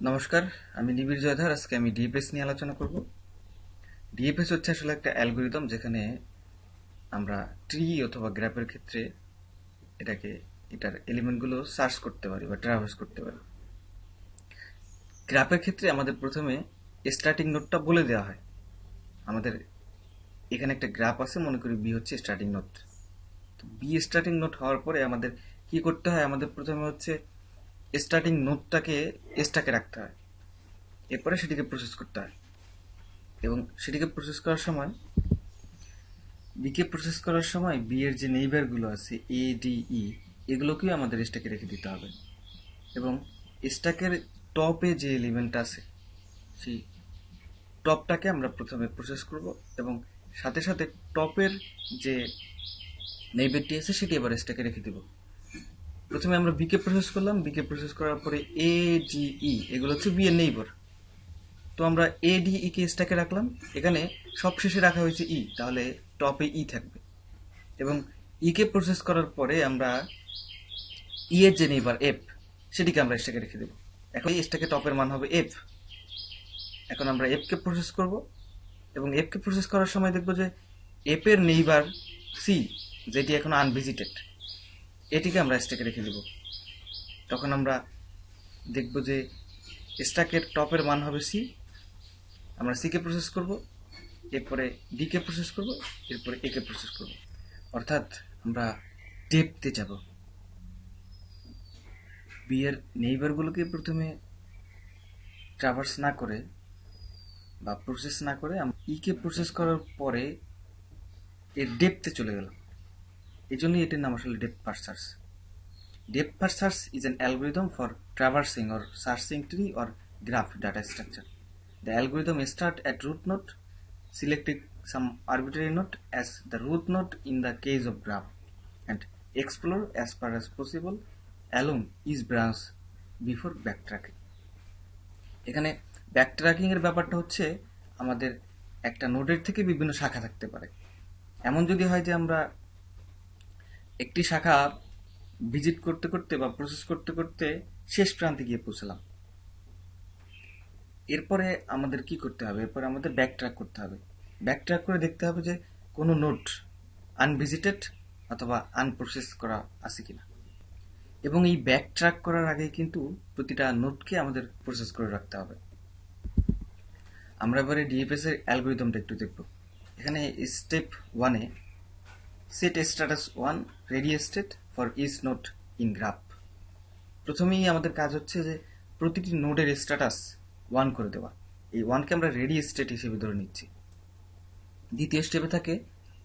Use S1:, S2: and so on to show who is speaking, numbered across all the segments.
S1: নমস্কার, আমি নিবিড় জয়ধার। আজকে আমি ডিএফএস নিয়ে আলোচনা করব। ডিএফএস হচ্ছে আসলে একটা অ্যালগোরিদম যেখানে আমরা ট্রি অথবা গ্রাফের ক্ষেত্রে এটাকে এটার এলিমেন্টগুলো সার্চ করতে পারি বা ট্রাভার্স করতে পারি। গ্রাফের ক্ষেত্রে আমাদের প্রথমে স্টার্টিং নোডটা বলে দেওয়া হয়। আমাদের এখানে একটা গ্রাফ আছে, মনে করি বি হচ্ছে স্টার্টিং নোড। তো বি স্টার্টিং নোড হওয়ার পরে আমাদের কি করতে হয়? আমাদের প্রথমে হচ্ছে স্টার্টিং নোডটাকে এসটাকে রাখতে হয়, এরপরে সেটিকে প্রসেস করতে হয়। এবং সেটিকে প্রসেস করার সময় বিকে প্রসেস করার সময় বি এর যে নেইবারগুলো আছে এ ডি ই, এগুলোকেও আমাদের স্ট্যাকে রেখে দিতে হবে। এবং স্ট্যাকের টপে যে এলিমেন্ট আছে সেই টপটাকে আমরা প্রথমে প্রসেস করব এবং সাথে সাথে টপের যে নেইবারটি আছে সেটি এবার স্ট্যাকে রেখে দিব। প্রথমে আমরা বিকে প্রসেস করলাম, বিকে প্রসেস করার পরে এ ডি ই, এগুলো হচ্ছে বি এর নেইবার। তো আমরা এ ডি ই কে স্ট্যাকে রাখলাম, এখানে সবশেষে রাখা হয়েছে ই, তাহলে টপে ই থাকবে। এবং ই কে প্রসেস করার পরে আমরা ই এর যে নেইবার এফ, সেটিকে আমরা স্ট্যাকে রেখে দেব। এখন এই স্ট্যাকে টপের মান হবে এফ। এখন আমরা এফ কে প্রসেস করব এবং এফ কে প্রসেস করার সময় দেখব যে এফ এর নেইবার সি, যেটি এখন আনভিজিটেড, এটিকে আমরা স্ট্যাকে রেখে দেব। তখন আমরা দেখব যে স্ট্যাকের টপের মান হবে সি। আমরা সি কে প্রসেস করব, এরপরে ডি কে প্রসেস করব, এরপরে এ কে প্রসেস করব। অর্থাৎ আমরা ডেপথে যাব। বি এর নেইবারগুলোকে প্রথমে ট্রাভার্স না করে বা প্রসেস না করে আমরা ই কে প্রসেস করার পরে এর ডেপথে চলে গেলাম। এই জন্যই এটির নাম আসলে depth first search. Depth first search is an algorithm for traversing or searching tree or graph data structure. The algorithm starts at root node, selecting some arbitrary node as the root node in the case of graph, and explore as far as possible along each branch before backtracking. এখানে backtracking এর ব্যাপারটা হচ্ছে আমাদের একটা নোডের থেকে বিভিন্ন শাখা থাকতে পারে। এমন যদি হয় যে আমরা একটি শাখা ভিজিট করতে করতে বা প্রসেস করতে করতে শেষ প্রান্তে গিয়ে পৌঁছলাম, এরপরে আমাদের কি করতে হবে? এরপরে আমাদের ব্যাকট্র্যাক করতে হবে। ব্যাকট্র্যাক করে দেখতে হবে যে কোনো নোড আনভিজিটেড অথবা আনপ্রসেস করা আছে কিনা। এবং এই ব্যাকট্র্যাক করার আগে কিন্তু প্রতিটা নোডকে আমাদের প্রসেস করে রাখতে হবে। আমরা এবারে ডিএফএস এর অ্যালগোরিদমটা একটু দেখব। এখানে স্টেপ 1 এ set status 1 ready state for each node in graph. প্রথমেই আমাদের কাজ হচ্ছে যে প্রতিটি নোডের স্ট্যাটাস 1 করে দেওয়া। এই 1 কে আমরা রেডি স্টেট হিসেবে ধরে নিচ্ছি। দ্বিতীয় স্টেপে থাকে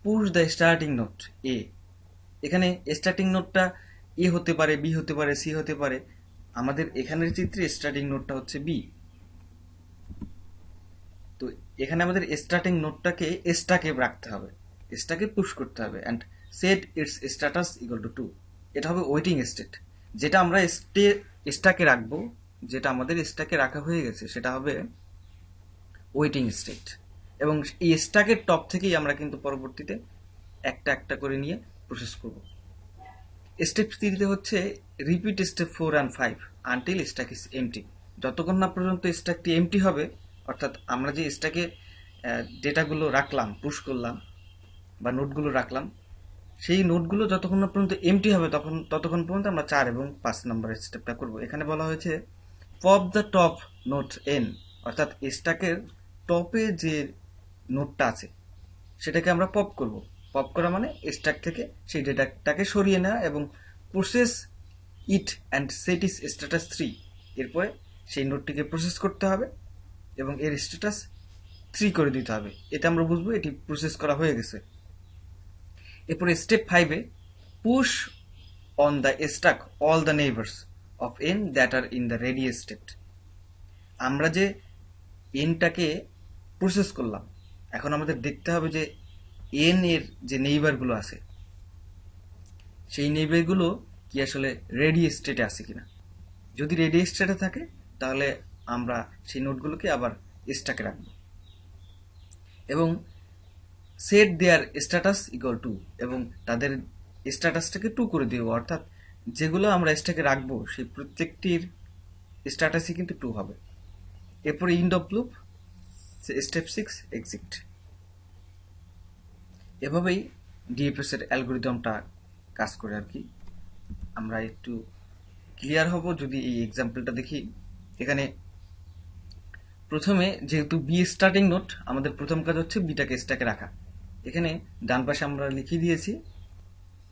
S1: পুশ দ্য স্টার্টিং নোড এ। এখানে স্টার্টিং নোডটা এ হতে পারে, বি হতে পারে, সি হতে পারে। আমাদের এখানের চিত্রে স্টার্টিং নোডটা হচ্ছে বি। তো এখানে আমাদের স্টার্টিং নোডটাকে স্ট্যাকে রাখতে হবে, স্ট্যাকে পুশ করতে হবে and set it's status equal to 2। এটা হবে ওয়েটিং স্টেট। যেটা আমরা স্ট্যাকে রাখবো, যেটা আমাদের স্ট্যাকে রাখা হয়ে গেছে, সেটা হবে ওয়েটিং স্টেট। এবং এই স্ট্যাকের টপ থেকেই আমরা কিন্তু পরবর্তীতে একটা একটা করে নিয়ে প্রসেস করব। স্টেপ 3 হচ্ছে repeat step 4 and 5 until stack is empty. যতক্ষণ না পর্যন্ত স্ট্যাকটি এমটি হবে, অর্থাৎ আমরা যে স্ট্যাকে ডেটাগুলো রাখলাম, পুশ করলাম বা নোটগুলো রাখলাম, সেই নোটগুলো যতক্ষণ না পর্যন্ত এমটি হবে ততক্ষণ পর্যন্ত আমরা 4 এবং 5 নম্বরের স্টেপটা করব। এখানে বলা হয়েছে pop the top note N, অর্থাৎ স্ট্যাকের টপে যে নোটটা আছে সেটাকে আমরা পপ করব। পপ করা মানে স্ট্যাক থেকে সেই ডেটাটাকে সরিয়ে নেওয়া এবং process it and set is status 3। এরপরে সেই নোটটিকে প্রসেস করতে হবে এবং এর স্ট্যাটাস 3 করে দিতে হবে। এতে আমরা বুঝবো এটি প্রসেস করা হয়ে গেছে। এরপরে স্টেপ 5 এ push on the stack all the neighbours of N that are in the ready state. আমরা যে এনটাকে প্রসেস করলাম, এখন আমাদের দেখতে হবে যে এন এর যে নেইবারগুলো আছে সেই নেইবারগুলো কি আসলে রেডি স্টেটে আছে কিনা। যদি রেডি স্টেটে থাকে তাহলে আমরা সেই নোটগুলোকে আবার স্ট্যাকে রাখবো এবং set their status equal to, এবং তাদের স্ট্যাটাসটাকে 2 করে দেবো। অর্থাৎ যেগুলো আমরা স্ট্যাকে রাখবো সেই প্রত্যেকটির স্টার্ট সি কিন্তু 2 হবে। এরপরে ইন্ড অফ লুপ, স্টেপ 6 এক্সিট। এভাবেই ডিএফএস এর অ্যালগোরিদমটা কাজ করে আর কি। আমরা একটু ক্লিয়ার হব যদি এই এক্সাম্পলটা দেখি। এখানে প্রথমে যেহেতু বি স্টার্টিং নোট, আমাদের প্রথম কাজ হচ্ছে বিটাকে স্ট্যাকে রাখা। এখানে ডান পাশে আমরা লিখে দিয়েছি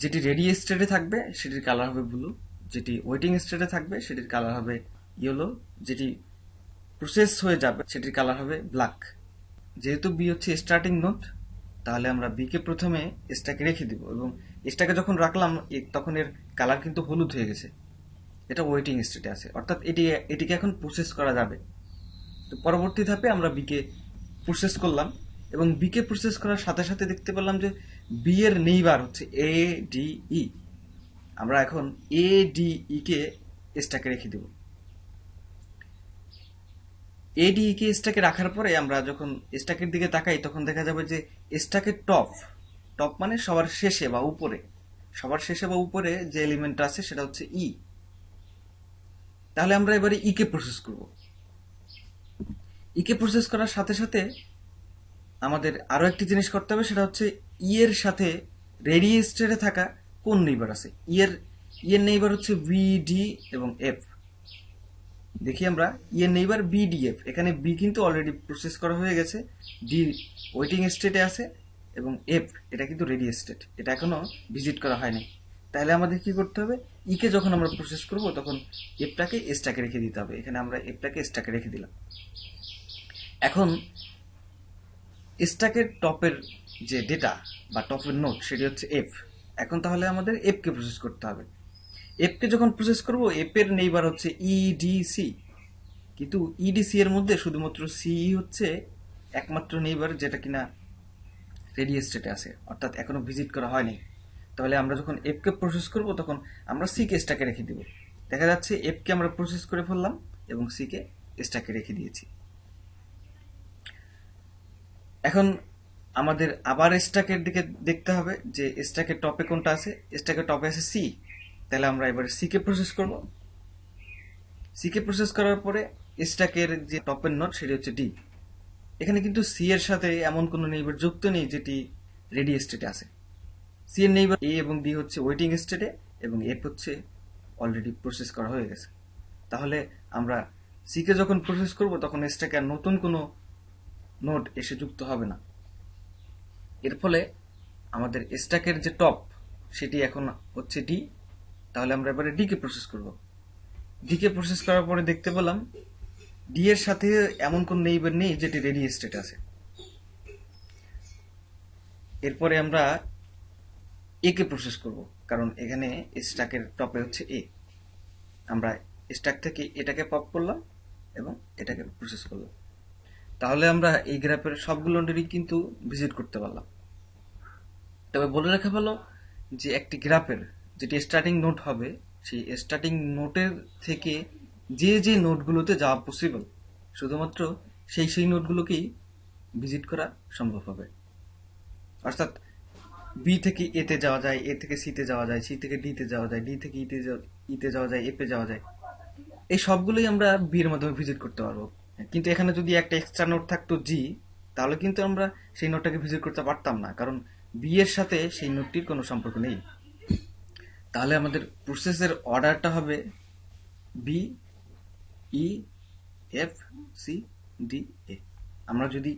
S1: যেটি রেডি স্টেটে থাকবে সেটির কালার হবে ব্লু, যেটি ওয়েটিং স্টেটে থাকবে সেটির কালার হবে ইয়েলো, যেটি প্রসেস হয়ে যাবে সেটির কালার হবে ব্ল্যাক। যেহেতু বি হচ্ছে স্টার্টিং নোট, তাহলে আমরা বি কে প্রথমে স্ট্যাকে রেখে দিব, এবং স্ট্যাকে যখন রাখলাম তখন এর কালার কিন্তু হলুদ হয়ে গেছে, এটা ওয়েটিং স্টেটে আছে, অর্থাৎ এটিকে এখন প্রসেস করা যাবে। তো পরবর্তী ধাপে আমরা বি কে প্রসেস করলাম, এবং বি কে প্রসেস করার সাথে সাথে দেখতে পেলাম যে বি এর নেইবার হচ্ছে এ ডি ই। আমরা এখন এ ডি ই কে স্ট্যাকে রেখে দেব। এ ডি ই কে স্ট্যাকে রাখার পরে আমরা যখন স্ট্যাকের দিকে তাকাই তখন দেখা যাবে যে স্ট্যাকের টপ মানে সবার শেষে বা উপরে যে এলিমেন্ট আছে সেটা হচ্ছে ই। তাহলে আমরা এবারে ই কে প্রসেস করব। ই কে প্রসেস করার সাথে সাথে আমাদের আরো একটি জিনিস করতে হবে, সেটা হচ্ছে ই এর সাথে রেডি স্টেটে থাকা কোন নেইবার আছে। ই এর নেইবার হচ্ছে বি ডি এবং এফ। দেখি আমরা ই এর নেইবার বি ডি এফ, এখানে বি কিন্তু অলরেডি প্রসেস করা হয়ে গেছে, ডি ওয়েটিং স্টেটে আছে, এবং এফ এটা কিন্তু রেডি স্টেট, এটা এখনো ভিজিট করা হয়নি। তাহলে আমাদের কি করতে হবে, ই কে যখন আমরা প্রসেস করব তখন এফটাকে স্ট্যাকে রেখে দিতে হবে। এখানে আমরা এফটাকে স্ট্যাকে রেখে দিলাম। এখন স্ট্যাকের টপের যে ডেটা বা টপের নোট সেটি হচ্ছে এফ। এখন তাহলে আমাদের এফ কে প্রসেস করতে হবে। এফ কে যখন প্রসেস করব, এফ এর নেইবার হচ্ছে ইডিসি, কিন্তু ইডিসি এর মধ্যে শুধুমাত্র সি হচ্ছে একমাত্র নেইবার যেটা কিনা রেডি স্টেটে আছে, অর্থাৎ এখনো ভিজিট করা হয়নি। তাহলে আমরা যখন এফ কে প্রসেস করব তখন আমরা সি কে স্ট্যাকে রেখে দিব। দেখা যাচ্ছে এফ কে আমরা প্রসেস করে ফেললাম এবং সি কে স্ট্যাকে রেখে দিয়েছি। এখন আমাদের আবার স্ট্যাকের দিকে দেখতে হবে যে স্ট্যাকের টপে কোনটা আছে। স্ট্যাকের টপে আছে সি, তাহলে আমরা এবারে সি কে প্রসেস করব। সি কে প্রসেস করার পরে স্ট্যাকের যে টপের নোট সেটি হচ্ছে ডি। এখানে কিন্তু সি এর সাথে এমন কোনো নেইবার যুক্ত নেই যেটি রেডি স্টেটে আছে। সি এর নেইবার এ এবং ডি হচ্ছে ওয়েটিং স্টেটে, এবং এফ হচ্ছে অলরেডি প্রসেস করা হয়ে গেছে। তাহলে আমরা সি কে যখন প্রসেস করব তখন স্ট্যাকে আর নতুন কোনো নোড এসে যুক্ত হবে না। এর ফলে আমাদের স্ট্যাকের যে টপ সেটি এখন হচ্ছে ডি। তাহলে আমরা এবারে ডি কে প্রসেস করব। ডি কে প্রসেস করার পরে দেখতে পেলাম ডি এর সাথে এমন কোন নেইবার নেই যেটি রেডি স্টেট আছে। এরপরে আমরা এ কে প্রসেস করব, কারণ এখানে স্ট্যাকের টপে হচ্ছে এ। আমরা স্ট্যাক থেকে এটাকে পপ করলাম এবং এটাকে প্রসেস করলাম। তাহলে আমরা এই গ্রাফের সবগুলো নোডই কিন্তু ভিজিট করতে পারলাম। তবে বলে রাখা ভালো যে একটি গ্রাফের যেটি স্টার্টিং নোট হবে, সেই স্টার্টিং নোটের থেকে যে নোটগুলোতে যাওয়া পসিবল, শুধুমাত্র সেই নোটগুলোকেই ভিজিট করা সম্ভব হবে। অর্থাৎ বি থেকে এতে যাওয়া যায়, এ থেকে সিতে যাওয়া যায়, সি থেকে ডিতে যাওয়া যায়, ডি থেকে ইতে যাওয়া যায়, এফে যাওয়া যায়, এই সবগুলোই আমরা বি এর মাধ্যমে ভিজিট করতে পারবো। কিন্তু এখানে যদি একটা এক্সট্রা নোট থাকতো জি, তাহলে কিন্তু আমরা সেই নোটটাকে ভিজিট করতে পারতাম না, কারণ বি এর সাথে সেই নোটটির কোনো সম্পর্ক নেই। তাহলে আমাদের প্রসেসের অর্ডারটা হবে B E F C D A. আমরা যদি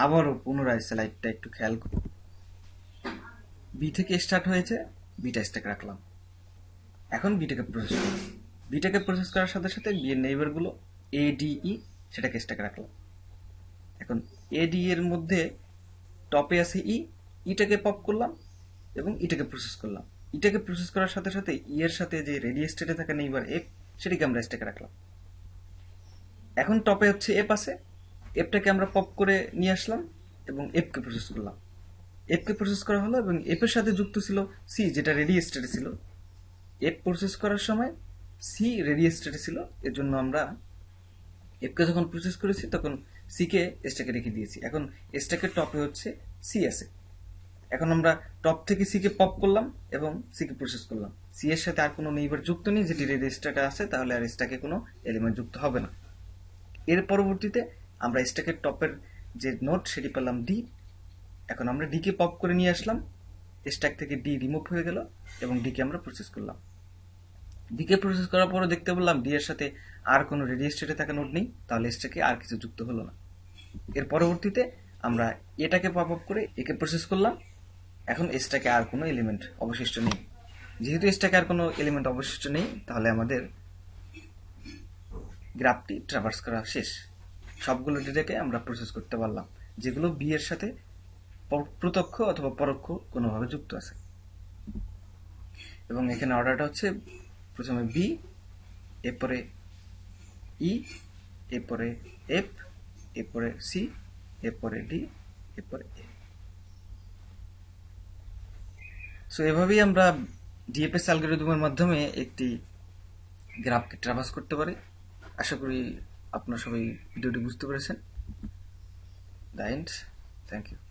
S1: আবারও পুনরায় স্লাইডটা একটু খেয়াল করি, বি থেকে স্টার্ট হয়েছে, বিটা স্ট্যাক রাখলাম। এখন বিটাকে প্রসেস করব। বিটাকে প্রসেস করার সাথে সাথে বি এর নেইবার গুলো এ ডি ই সেটাকে স্ট্যাকে রাখলাম। এখন এ ডি এর মধ্যে টপে আছে ই, ইটাকে পপ করলাম এবং ইটাকে প্রসেস করলাম। ইটাকে প্রসেস করার সাথে সাথে ই এর সাথে যে রেডি স্টেটে থাকা নেইবার এফ সেটাকে আমরা স্ট্যাকে রাখলাম। এখন টপে হচ্ছে এফ আছে, এফটাকে আমরা পপ করে নিয়ে আসলাম এবং এফকে প্রসেস করলাম। এফকে প্রসেস করা হলো এবং এফ এর সাথে যুক্ত ছিল সি, যেটা রেডি স্টেটে ছিল। এফ প্রসেস করার সময় সি রেডি স্টেটে ছিল, এর জন্য আমরা এফকে যখন প্রসেস করেছি তখন সি কে স্ট্যাকে রেখে দিয়েছি। এখন স্ট্যাকের টপে হচ্ছে সি আছে। এখন আমরা টপ থেকে সি কে পপ করলাম এবং সি কে প্রসেস করলাম। সি এর সাথে আর কোনো নেইবার যুক্ত নেই, যেটি রেজিস্টারে আছে, তাহলে আর স্ট্যাকে কোনো এলিমেন্ট যুক্ত হবে না। এর পরবর্তীতে আমরা স্ট্যাকের টপের যে নোট সেটি পেলাম ডি। এখন আমরা ডি কে পপ করে নিয়ে আসলাম, স্ট্যাক থেকে ডি রিমুভ হয়ে গেল এবং ডি কে আমরা প্রসেস করলাম। ডি কে প্রসেস করার পরে দেখতে পেলাম ডি এর সাথে আর কোনো রেডি স্টেটে থাকা নোট নেই, তাহলে স্ট্যাকে আর কিছু যুক্ত হলো না। এর পরবর্তীতে আমরা এটাকে পপ আপ করে একে প্রসেস করলাম। এখন স্ট্যাকে আর কোনো এলিমেন্ট অবশিষ্ট নেই। যেহেতু স্ট্যাকে আর কোনো এলিমেন্ট অবশিষ্ট নেই, তাহলে আমাদের গ্রাফটি ট্রাভার্স করা শেষ। সবগুলো ডেটাকে আমরা প্রসেস করতে পারলাম, যেগুলো বি এর সাথে প্রত্যক্ষ অথবা পরোক্ষ কোনোভাবে যুক্ত আছে। এবং এখানে অর্ডারটা হচ্ছে প্রথমে বি, এরপরে ই, এরপরে এফ, এরপরে সি, এরপরে ডি, এরপরে এ। সো এভাবেই আমরা ডিএফএস অ্যালগরিদমের মাধ্যমে একটি গ্রাফকে ট্রাভার্স করতে পারি। আশা করি আপনারা সবাই ভিডিওটি বুঝতে পেরেছেন। The end. Thank you.